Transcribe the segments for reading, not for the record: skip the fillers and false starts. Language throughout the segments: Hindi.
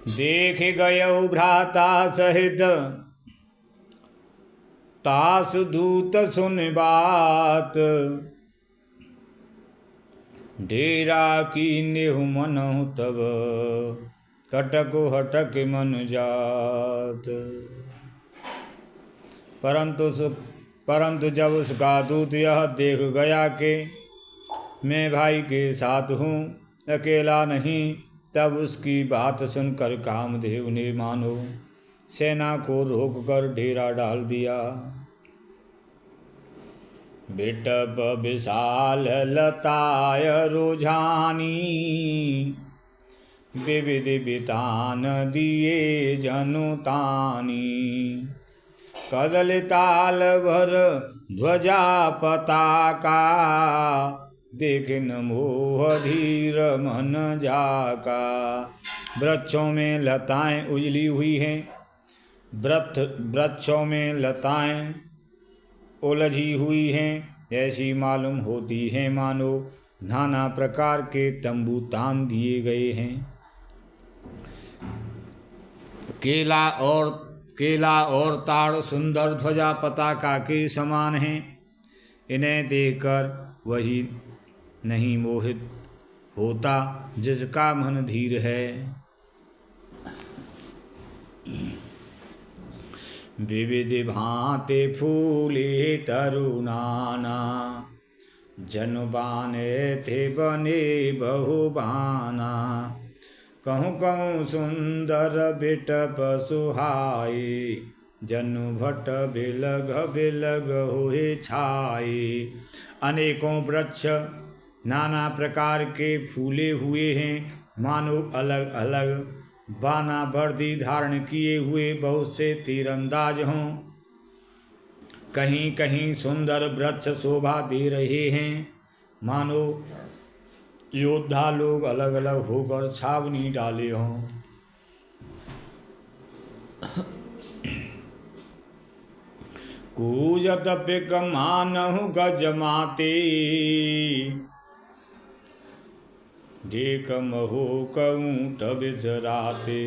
देख गयौ भ्राता सहित तास दूत सुन बात, डेरा की नेहु मनहु तब कटक हटक मन जात। परंतु जब उसका दूत यह देख गया कि मैं भाई के साथ हूँ, अकेला नहीं, तब उसकी बात सुनकर कामदेव ने मानो सेना को रोककर डेरा डाल दिया। बिटप विशाल लताय रुझानी, विविध बितान दिए जनुतानी। कदलिताल भर ध्वजा पताका, देखन मोह धीर मन जाका। वृक्षों में लताएं उजली हुई हैं, वृक्षों में लताएं उलझी हुई हैं, ऐसी मालूम होती हैं मानो नाना प्रकार के तंबू तान दिए गए हैं। केला और ताड़ सुंदर ध्वजा पताका के समान हैं। इन्हें देखकर वही नहीं मोहित होता जिसका मन धीर है। विविध भांति फूले तरुनाना, जनुबाने थे बने बहुबाना। कहूँ कहूँ सुंदर बिटप सुहाए, जनु भट बिलग बिलग हुए छाए। अनेकों वृक्ष नाना प्रकार के फूले हुए हैं, मानो अलग अलग बाना वर्दी धारण किए हुए बहुत से तीरंदाज हों। कहीं कहीं सुंदर वृक्ष शोभा दे रहे हैं, मानो योद्धा लोग अलग अलग होकर छावनी डाले हों। कूजत पिक मानहु गज माते, देख महोक ऊँट बिचराते।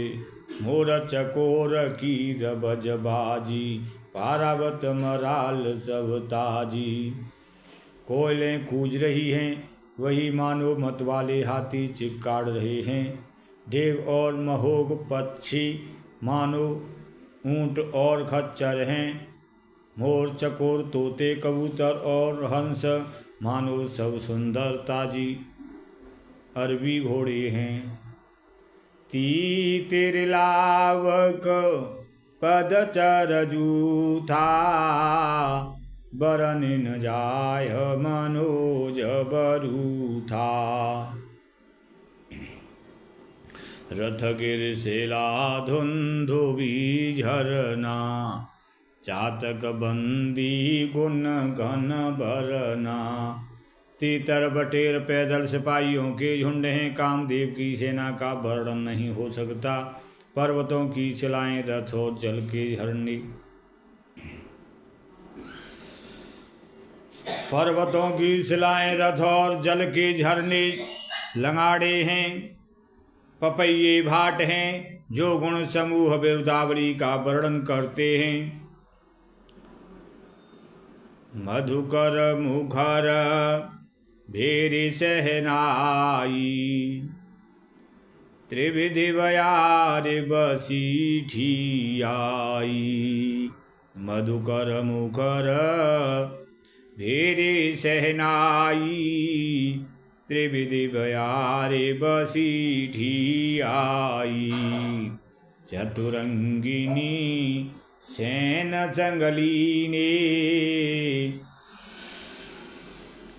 मोर चकोर कीर बजबाजी, पारावत मराल सब ताजी। कोयलें कूज रही हैं, वही मानो मतवाले हाथी चिक्काड़ रहे हैं। ढेग और महोग पक्षी मानो ऊँट और खच्चर हैं। मोर चकोर तोते कबूतर और हंस मानो सब सुंदर ताजी अरबी घोड़े हैं। तीतिरलावक पदचर जूथा, बरन न जाय मनोज बरूथा। रथ गिर सेला धुंधुबी झरना, चातक बंदी गुण घन भरना। तीतर बटेर पैदल सिपाहियों के झुंड हैं, कामदेव की सेना का वर्णन नहीं हो सकता। पर्वतों की शिलाएं रथ और जल के झरने, पर्वतों की शिलाएं रथ और जल के झरने लंगाड़े हैं। पपैये भाट हैं जो गुण समूह बिरुदावली का वर्णन करते हैं। मधुकर मुखर भेरी सहनाई, त्रिविधि बयार बसीठी आई। मधुकर मुखर भेरी सहनाई, त्रिविधि बयार बसीठी आई। चतुरंगिनी सेन जंगली ने,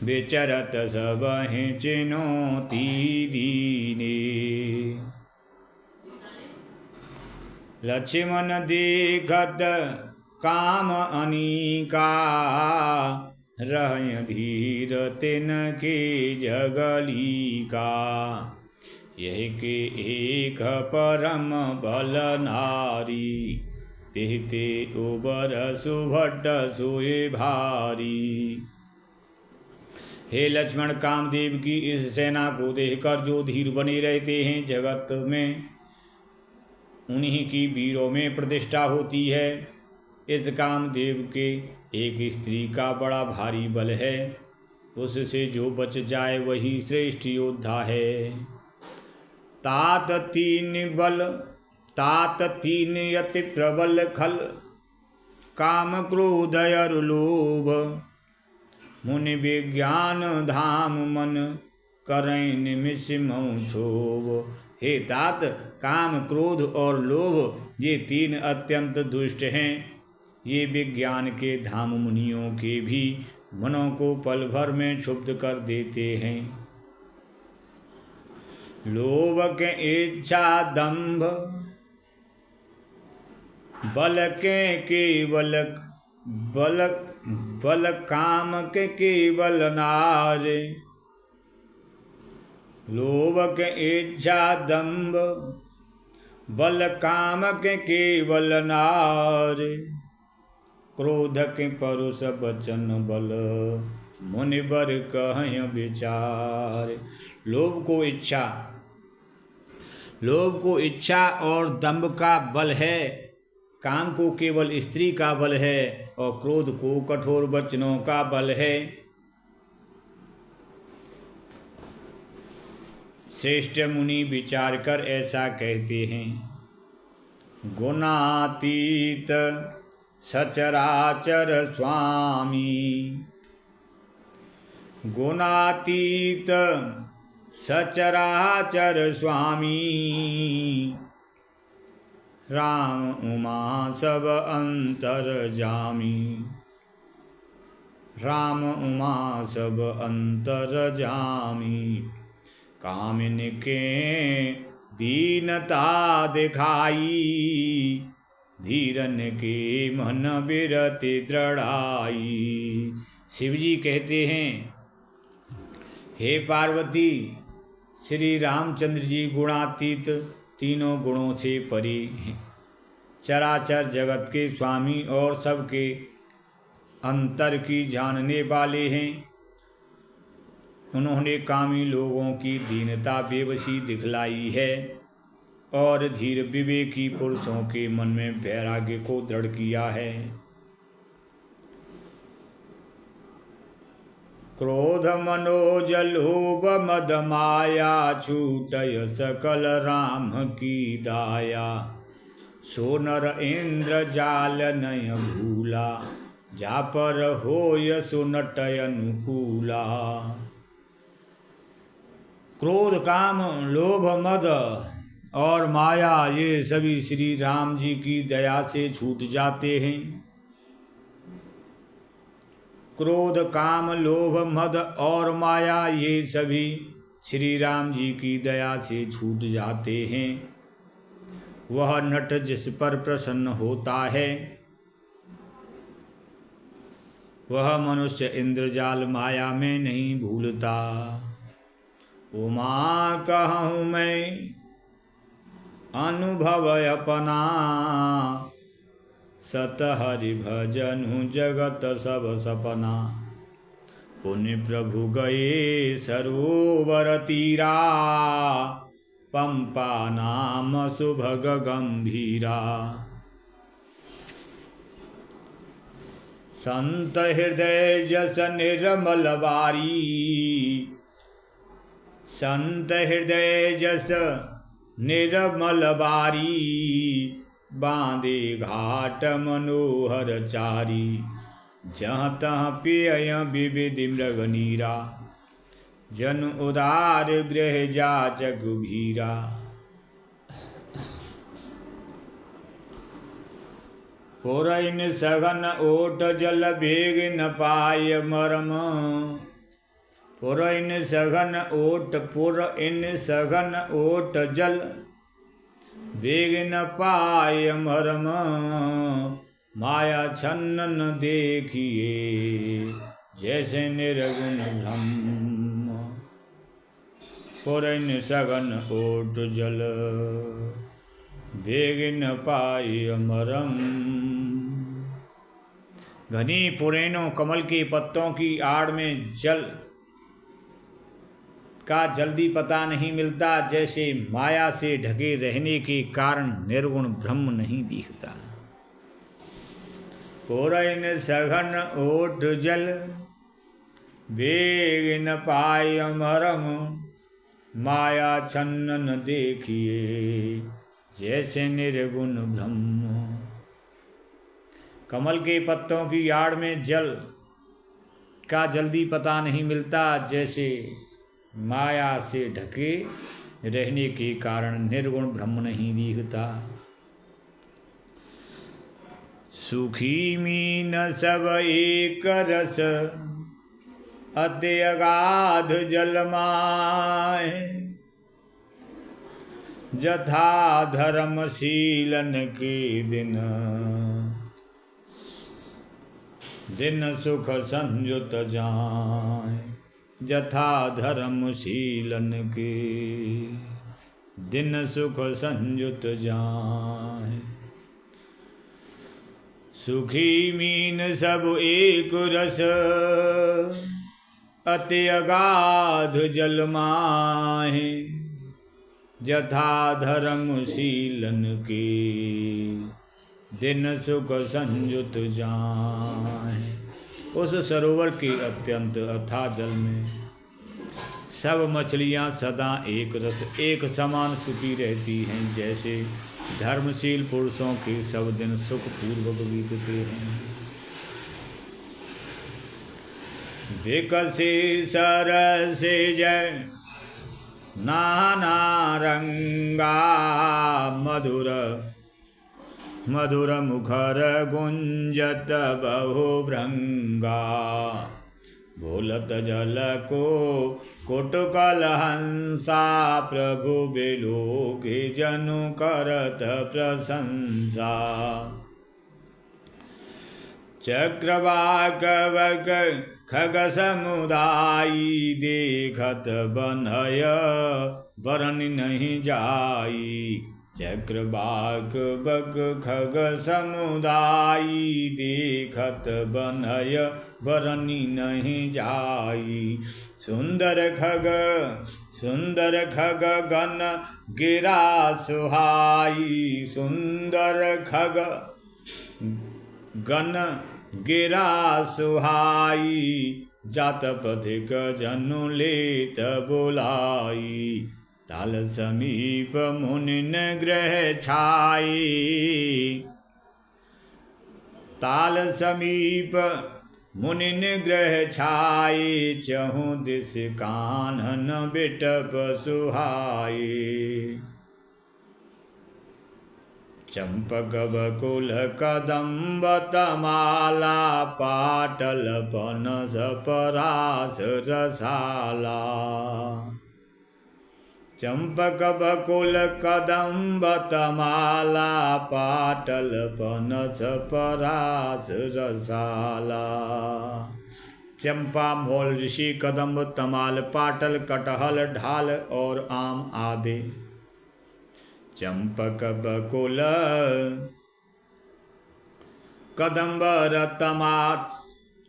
विचरत सबहि चिनौती दीने। लक्ष्मण देखत काम अनीका, रहय धीर तिनके जगली का। यही के एक परम बल नारी, तिहते उबर सुभट सोए भारी। हे लक्ष्मण, कामदेव की इस सेना को देखकर जो धीर बने रहते हैं, जगत में उन्हीं की वीरों में प्रतिष्ठा होती है। इस कामदेव के एक स्त्री का बड़ा भारी बल है, उससे जो बच जाए वही श्रेष्ठ योद्धा है। तात तीन यति प्रबल खल, काम क्रोध और लोभ, मुनि विज्ञान धाम मन, करें निमिष मऊ क्षोभ। हे तात, काम क्रोध और लोभ ये तीन अत्यंत दुष्ट हैं। ये विज्ञान के धाम मुनियों के भी मनों को पल भर में क्षुब्ध कर देते हैं। लोभ के इच्छा दंभ, बल के केवल बल काम के केवल नारे। लोभ के इच्छा दंभ, बल काम के केवल नारे। क्रोध के परुष बचन बल, मुनिवर कहीं विचार। लोभ को इच्छा और दंभ का बल है, काम को केवल स्त्री का बल है और क्रोध को कठोर वचनों का बल है। श्रेष्ठ मुनि विचार कर ऐसा कहते हैं। गुणातीत सचराचर स्वामी, गुणातीत सचराचर स्वामी। राम उमा सब अंतर जामी, राम उमा सब अंतर जामी। कामिन के दीनता दिखाई, धीरन के मन बिरति दृढ़ाई। शिवजी कहते हैं, हे पार्वती, श्री रामचंद्र जी गुणातीत, तीनों गुणों से परे हैं, चराचर जगत के स्वामी और सबके अंतर की जानने वाले हैं। उन्होंने कामी लोगों की दीनता बेबसी दिखलाई है और धीर विवेकी पुरुषों के मन में वैराग्य को दृढ़ किया है। क्रोध मनोज लोभ मद माया, छूटय सकल राम की दाया। सो नर इंद्र जाल नय भूला, जा पर होय सो नटय अनुकूला। क्रोध काम लोभ मद और माया ये सभी श्री राम जी की दया से छूट जाते हैं। क्रोध काम लोभ मद और माया ये सभी श्री राम जी की दया से छूट जाते हैं। वह नट जिस पर प्रसन्न होता है, वह मनुष्य इंद्रजाल माया में नहीं भूलता। उमा कहूँ मैं अनुभव अपना, सत हरि भजनु जगत सब सपना। पुण्य प्रभु गए सरोवर तीरा, पंपा नाम सुभग गंभीरा। संत हृदय जस निर्मल वारी, संत हृदय जस निर्मल बारी। बांधे घाट मनोहर चारी, जहाँ तहाँ पेय विविधि मृग नीरा। जन उदार गृह जाचक भीरा। पुरैन सघन ओट जल भेग न पाय मरम। पुरैन सघन ओट जल भेग न पाय मरम। माया छन्न न देखिए जैसे निर्गुण ब्रह्म। पुरैन सघन ओट जल भेग न पाय मरम। घनी पुरैनों कमल के पत्तों की आड़ में जल का जल्दी पता नहीं मिलता, जैसे माया से ढके रहने के कारण निर्गुण ब्रह्म नहीं दिखता। पूरन सघन ओठ जल वेग न पाय मरम, माया छन्न न देखिए जैसे निर्गुण ब्रह्म। कमल के पत्तों की आड़ में जल का जल्दी पता नहीं मिलता, जैसे माया से ढके रहने के कारण निर्गुण ब्रह्म नहीं दिखता। सुखी मीन सब एक रस, अति अगाध जल माय, जथा धर्मशीलन के दिन, दिन सुख संयुत जाय। जथा धर्मशीलन के दिन सुख संयुत जाय। सुखी मीन सब एक रस, अति अगाध जल माहे, जथा धर्मशीलन के दिन सुख संयुत जाए। उस सरोवर के अत्यंत अथाह जल में सब मछलियाँ सदा एक रस एक समान सुखी रहती हैं, जैसे धर्मशील पुरुषों के सब दिन सुखपूर्वक बीतते हैं। विकसे सरसे जय नाना रंगा, मधुर मधुर मुखर गुंजत बहुभृंगा। भूलत जल को कुटुकल हंसा, प्रभु बिलोके जनु करत प्रशंसा। चक्रवाक वक खग समुदायी, देखत बनय बरन नहीं जाई। चक्रवाक बक खग समुदायी, देखत बनय बरनी नहीं जाई। सुंदर खग गण गिरा सुहाई, सुंदर खग गण गिरा सुहाई। जात पथिक जनु लेत बुलाई, ताल समीप मुनिन ग्रह छाई। ताल समीप मुनिन ग्रह छाई, चहु दिस कानन बिटप सुहाई। चंपक बकुल कदम्ब तमाला, पाटल पनस परास रसाला। चंपक बकुल कदम्ब तमाला, पाटल पनस परास रसाला। चंपा मोल ऋषि कदम्ब तमाल पाटल कटहल ढाल और आम आदि। चंपक बकुल कदम्ब रतमा,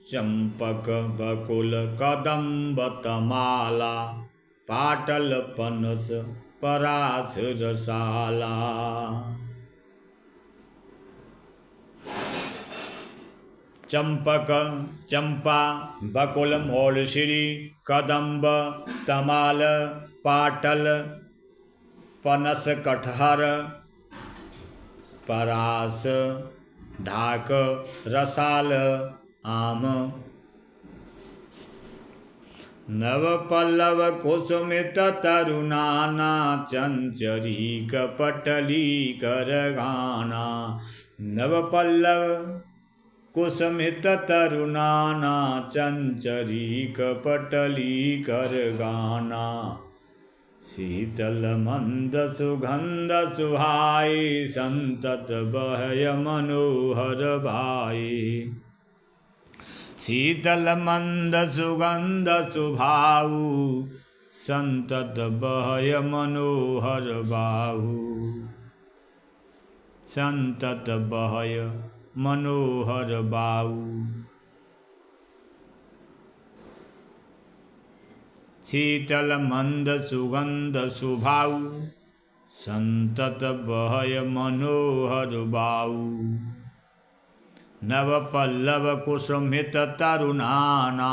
चंपक बकुल कदम्ब तमाला, पाटल पनस परास रसाला। चंपक चंपा बकुल मोल श्री कदम्ब तमाल पाटल पनस कटहर परास ढाक रसाल आम। नव पल्लव कुसुमित तरुणाना, चंचरी कपटली कर गाना। नव पल्लव कुसुमित तरुणाना, चंचरी कपटली कर गाना। शीतल मंद सुगंध सुहाई, संतत बहय मनोहर भाई। शीतल मंद सुगंध सुभाऊ, संतत बहय मनोहर बाहु। संतत बहय मनोहर बाहु। शीतल मंद सुगंध सुभाऊ, संतत बहय मनोहर बाऊ। नव पल्लव कुसुमित तरुणाना,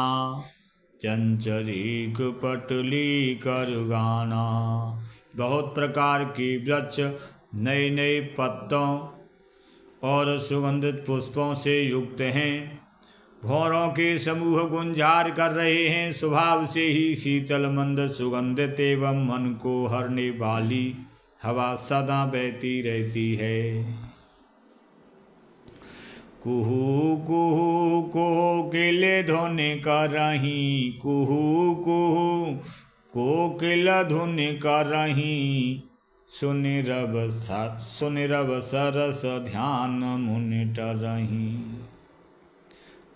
चंचरीक पटली कर गाना। बहुत प्रकार के वृक्ष नए नए पत्तों और सुगंधित पुष्पों से युक्त हैं। भौरों के समूह गुंजार कर रहे हैं। स्वभाव से ही शीतल मंद सुगंधित एवं मन को हरने वाली हवा सदा बहती रहती है। कुहू कुहू कोकिल धुन करहीं, कुहू कुहू कोकिल धुन करहीं। सुन रब सरस ध्यान मुनि टरहीं।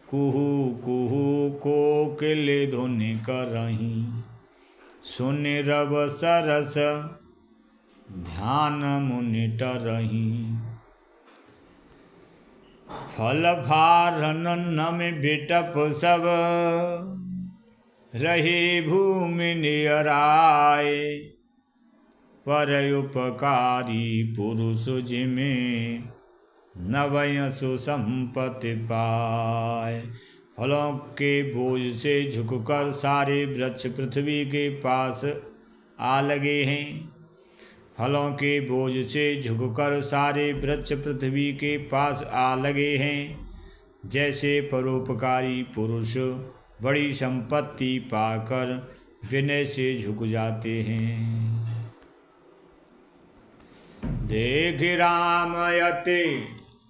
कुहू कुहू कोकिल धुन करहीं, सुन रब सरस ध्यान मुनि टरहीं। फल फारन में बिटप सब, रहे भूमि नियराए। पर उपकारी पुरुष जिमें, नवय सुसंपत्ति पाए। फलों के बोझ से झुककर सारे वृक्ष पृथ्वी के पास आ लगे हैं। फलों के बोझ से झुककर सारे वृक्ष पृथ्वी के पास आ लगे हैं। जैसे परोपकारी पुरुष बड़ी संपत्ति पाकर विनय से झुक जाते हैं। देख रामयते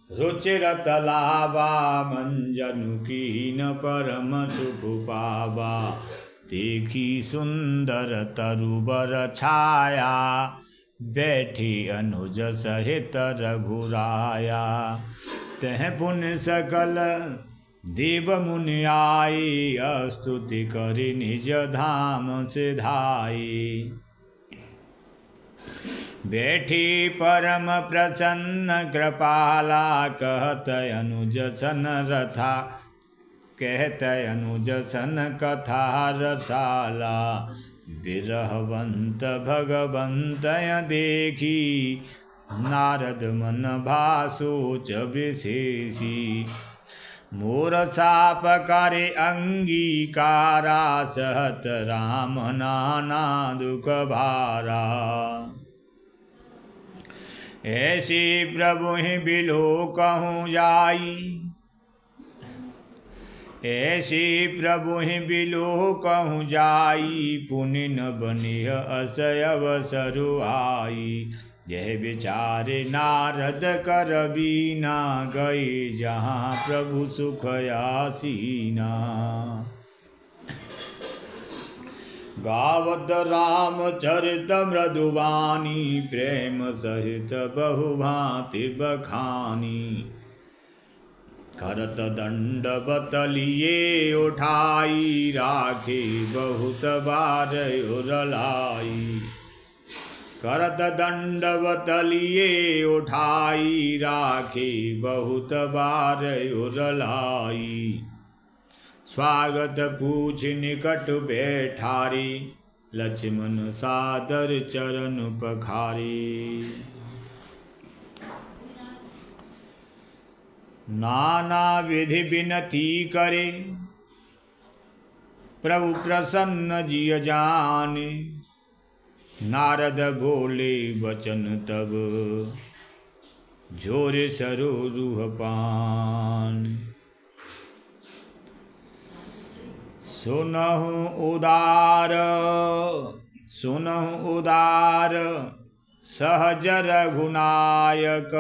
रुचिरत लावा, मंजनु कीन परम सुख पावा। देखी सुंदर तरुबर छाया, बैठी अनुज सहित रघुराया। तह पुण्य सकल देव मुनि आई, स्तुति करि निज धाम सिधाई। बैठी परम प्रसन्न कृपाला, कहत अनुज सन रथा, कहत अनुज सन कथा रसाला। विरहवंत भगवंत देखी, नारद मन भासोच विशेषी। मोर साप करे अंगीकारा, सहत राम नाना दुख भारा। ऐसे प्रभु बिलो कहूँ जाई, ऐसे प्रभु बिलो कहूँ जाई। पुनि न बनिह असय अवसरु आई। यह विचारे नारद कर बीना, गए जहाँ प्रभु सुख आसीना। गावत रामचरित मृदुवानी, प्रेम सहित बहुभांति बखानी। करत दंडवत लिए उठाई, राखे बहुत बार उरलाई। करत दंडवत लिए उठाई, राखे बहुत बार उरलाई। स्वागत पूछ निकट बैठारी, लक्ष्मण सादर चरण पखारी। नाना विधि विनती करे, प्रभु प्रसन्न जिय जाने। नारद बोले वचन तब, झोरे सरो रूह पान। सुनहु उदार सहज रघुनायक।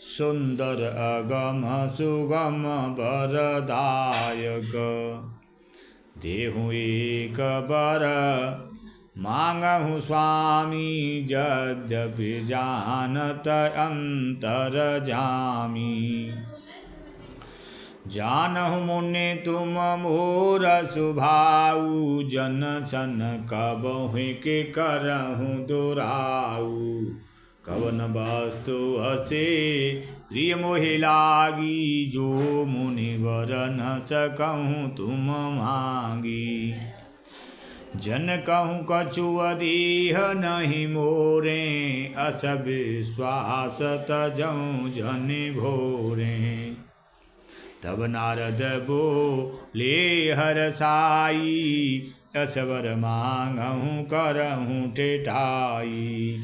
सुंदर अगम सुगम वरदायक। देहु एक बर मांगहु स्वामी, यद्यपि जानत अंतर जामी। जानहु मुनि तुम मोर सुभाऊ, जन सन कबहुँ के करहु दुराऊ। कवन वस्तु हसे प्रिय मोहि लागी, जो मुनि वर न सकहु तुम मांगी। जन कहूँ कछु अधीह नहीं मोरे, अस विश्वास तजऊँ जन भोरे। तब नारद बोले हरसाई, असवर मांगहूँ करहूँ टेटाई।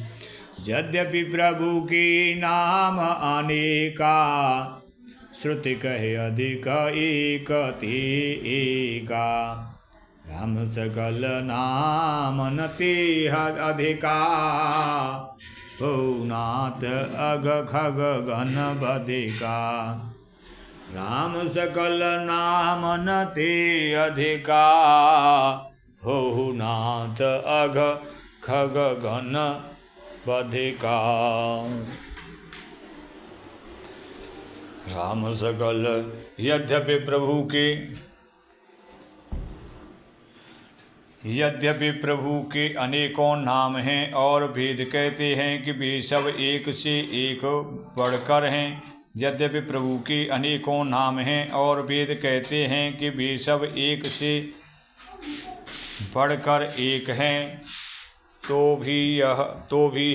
यद्यपि प्रभु के नाम अनेका, श्रुति कहे अधिक एक ते एका। राम सकल नाम न तेह अधिका, हो नाथ अग खग गण बधिका। राम सकल नाम न ते अधिका, हो नाथ अघ खग गण बधिका। राम सकल यद्यपि प्रभु के अनेकों नाम हैं और वेद कहते हैं कि वे सब एक से एक बढ़कर हैं। यद्यपि प्रभु के अनेकों नाम हैं और वेद कहते हैं कि वे सब एक से बढ़कर एक हैं, तो भी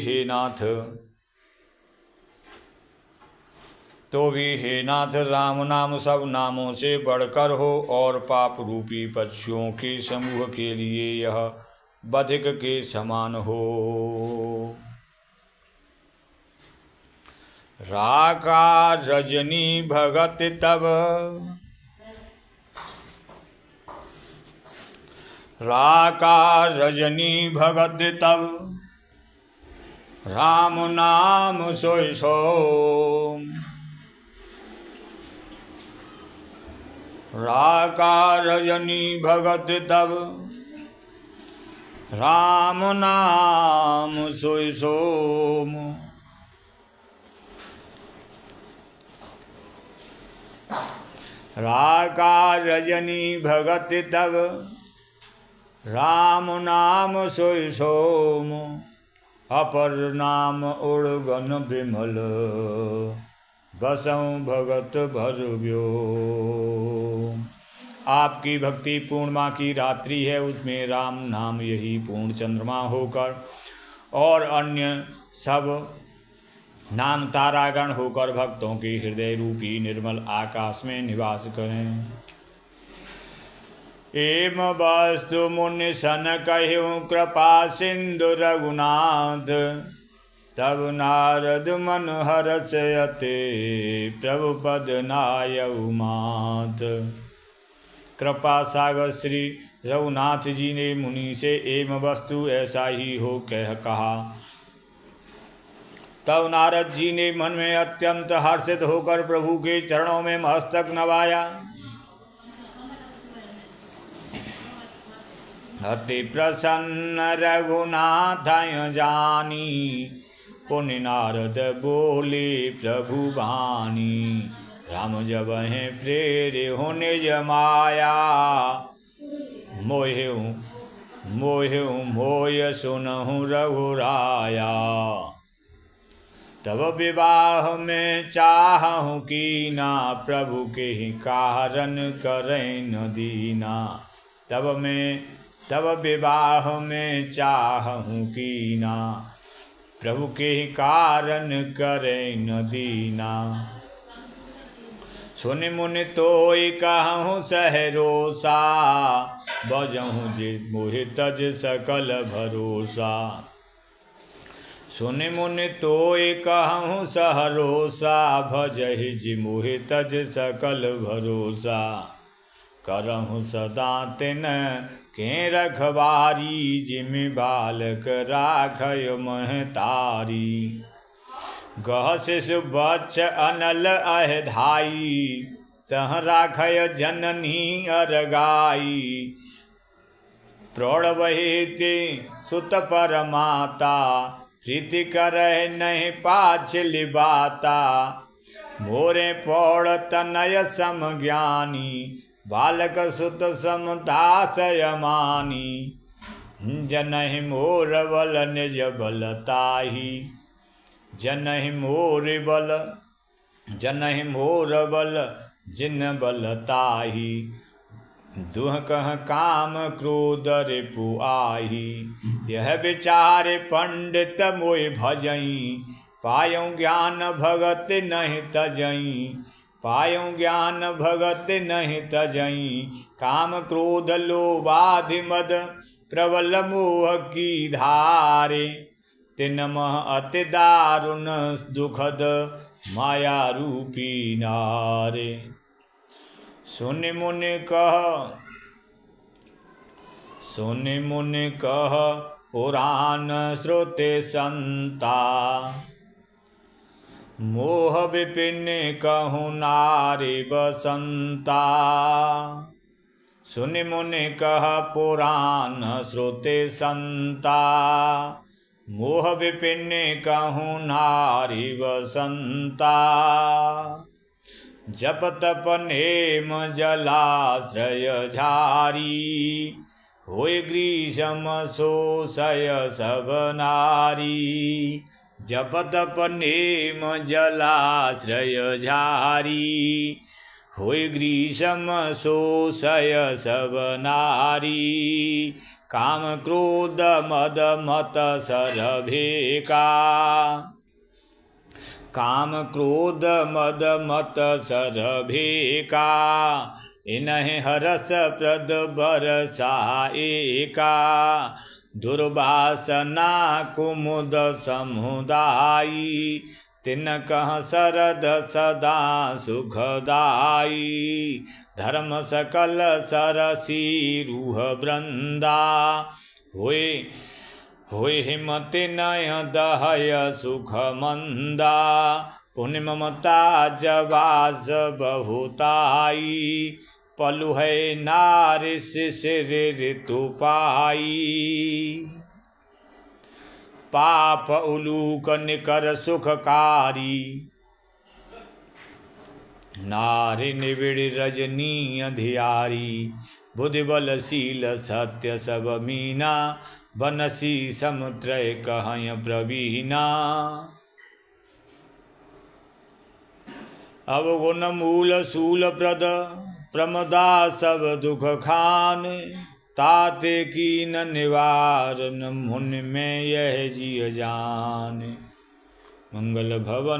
हे नाथ राम नाम सब नामों से बढ़कर हो और पाप रूपी पक्षियों के समूह के लिए यह बधिक के समान हो। राका रजनी भगत तब, राका रजनी भगत तब, राम नाम सोई सो। राका रजनी भगत तब, राम नाम सोई सोम। राका रजनी भगत तब, राम नाम सोई सोम। अपर नाम उड़गन विमल, बसऊँ भगत भरव्यो। आपकी भक्ति पूर्णिमा की रात्रि है, उसमें राम नाम यही पूर्ण चंद्रमा होकर और अन्य सब नाम तारागण होकर भक्तों के हृदय रूपी निर्मल आकाश में निवास करें। एम वस्तु मुनि सन कहूँ कृपा सिंधु रघुनाथ, तब नारद मन हर्षयते प्रभु पद नायउ मात। कृपा सागर श्री रघुनाथ जी ने मुनि से एम वस्तु ऐसा ही हो कहा। तब नारद जी ने मन में अत्यंत हर्षित होकर प्रभु के चरणों में मस्तक नवाया। अति प्रसन्न रघुनाथ जानी, पुनि नारद बोले प्रभु बानी। राम जब हैं प्रेरे हो निज माया, मोह सुनहु रघुराया। तब विवाह में चाहूँ कीना, प्रभु के ही कारण करें न दीना। तब विवाह में चाहूँ कीना, प्रभु के ही कारण करें न दीना। सुनि मुनि तोय कहूँ सहरोसा, बजहूँ जे मोहि तज सकल भरोसा। सुनि मुनि तोय कहूँ सहरोसा, भजहि जे मोहि तज सकल भरोसा। करहूँ सदा तिन के रखवारी, जिमि बालक राखय महतारी। गह शिशु बच्च अनल अहधाई, तह राखय जननी अरगाई। प्रौढ़ सुत परमाता, प्रीति करह नहीं पाछिल बाता। मोरे पौड़ तनय सम ज्ञानी, बालक सुत समदासय मानी। जनहि मोर बल निज बलताही, जनहि मोर बल जिन बलताही। दुह कह काम क्रोध रिपु आही, यह विचार पंडित मोय भजई। पायौ ज्ञान भगत नहीं तजई, पायौ ज्ञान भगत नहीं तजई। काम क्रोध लोभाधि मद प्रबल मोह की धारे, तिनमह अति दारुण दुखद माया रूपी नारे। सुनि मुनि कह पुराण श्रुति संता, मोह विपिन कहूँ नारी बसंता। सुनि मुनि कह पुराण श्रुति संता, मोह विपिन कहूँ नारी बसंता। जप तप नेम जलाश्रय झारी, होय ग्रीष्म शोषय सब नारी। जप तप नेम जलाश्रय झारी, होय ग्रीष्म शोषय सब नारी। काम क्रोध मद मत सरभेका, काम क्रोध मद मत सरभेका। इनहि हरस प्रद बरसाएका, दुर्वासना कुमुद समुदायी। तिनकह शरद सदा सुखदायी, धर्म सकल सरसी रूह वृंदा। होय हिमति नय दहय सुख मंदा, पुण्य ममता जवास बहुताई। पलु है नारि शिशिर ऋतु पाई, पाप उलूक निकर सुखकारी। नारि निबिड़ रजनी अधियारी, बुद्धि बल शील सत्य सब मीना। बनसी समुद्र कहय प्रवीणा, अवगुण मूल शूल प्रद प्रमदा सब दुख खान। ताते कीन निवारण मुनि में यह जिय जान। मंगल भवन